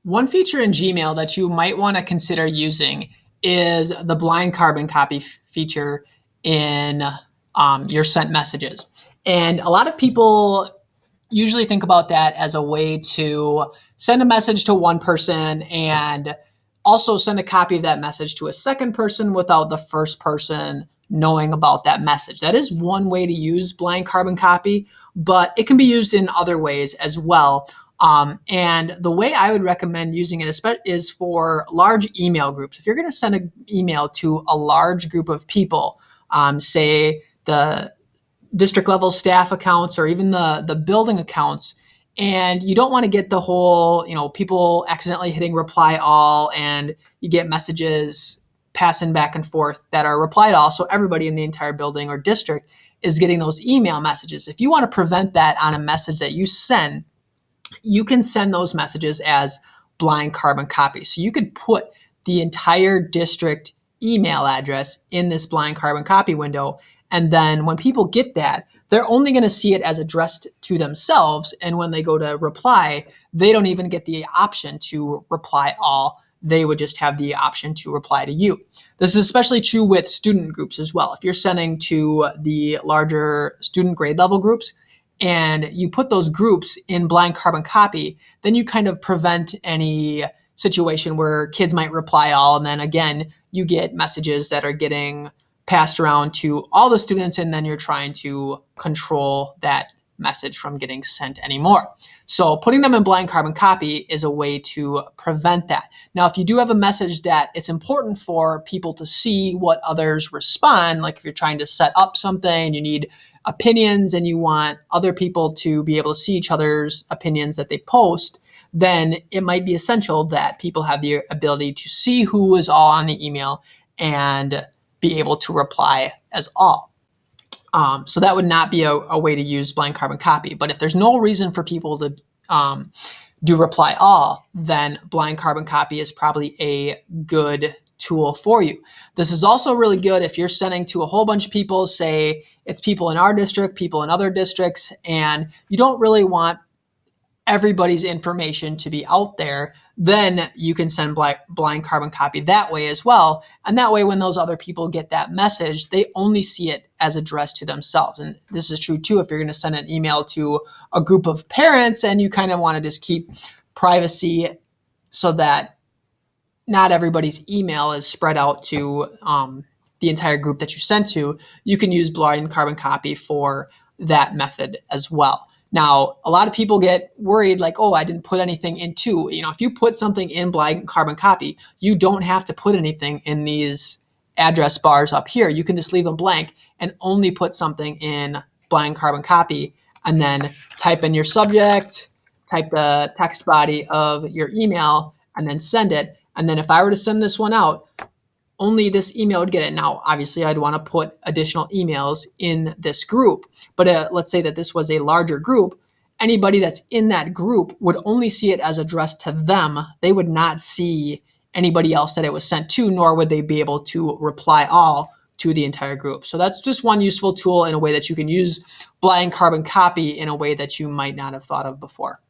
One feature in Gmail that you might want to consider using is the blind carbon copy feature in your sent messages. And a lot of people usually think about that as a way to send a message to one person and also send a copy of that message to a second person without the first person knowing about that message. That is one way to use blind carbon copy, but it can be used in other ways as well. And the way I would recommend using it is for large email groups. If you're going to send an email to a large group of people, say the district level staff accounts or even the building accounts, and you don't want to get the whole, people accidentally hitting reply all and you get messages passing back and forth that are replied all. So everybody in the entire building or district is getting those email messages. If you want to prevent that on a message that you send, you can send those messages as blind carbon copies. So you could put the entire district email address in this blind carbon copy window. And then when people get that, they're only going to see it as addressed to themselves. And when they go to reply, they don't even get the option to reply all. They would just have the option to reply to you. This is especially true with student groups as well. If you're sending to the larger student grade level groups, and you put those groups in blind carbon copy, then you kind of prevent any situation where kids might reply all. And then again, you get messages that are getting passed around to all the students, and then you're trying to control that message from getting sent anymore. So putting them in blind carbon copy is a way to prevent that. Now, if you do have a message that it's important for people to see what others respond, like if you're trying to set up something, you need opinions and you want other people to be able to see each other's opinions that they post, then it might be essential that people have the ability to see who is all on the email and be able to reply as all. So that would not be a way to use blind carbon copy. But if there's no reason for people to do reply all, then blind carbon copy is probably a good tool for you. This is also really good if you're sending to a whole bunch of people, say it's people in our district, people in other districts, and you don't really want everybody's information to be out there, then you can send blind carbon copy that way as well. And that way, when those other people get that message, they only see it as addressed to themselves. And this is true too if you're going to send an email to a group of parents and you kind of want to just keep privacy so that not everybody's email is spread out to the entire group that you sent to. You can use blind carbon copy for that method as well. Now, a lot of people get worried like, oh, I didn't put anything into, if you put something in blind carbon copy, you don't have to put anything in these address bars up here. You can just leave them blank and only put something in blind carbon copy and then type in your subject, type the text body of your email, and then send it. And then if I were to send this one out, only this email would get it. Now, obviously, I'd want to put additional emails in this group. But let's say that this was a larger group. Anybody that's in that group would only see it as addressed to them. They would not see anybody else that it was sent to, nor would they be able to reply all to the entire group. So that's just one useful tool in a way that you can use blind carbon copy in a way that you might not have thought of before.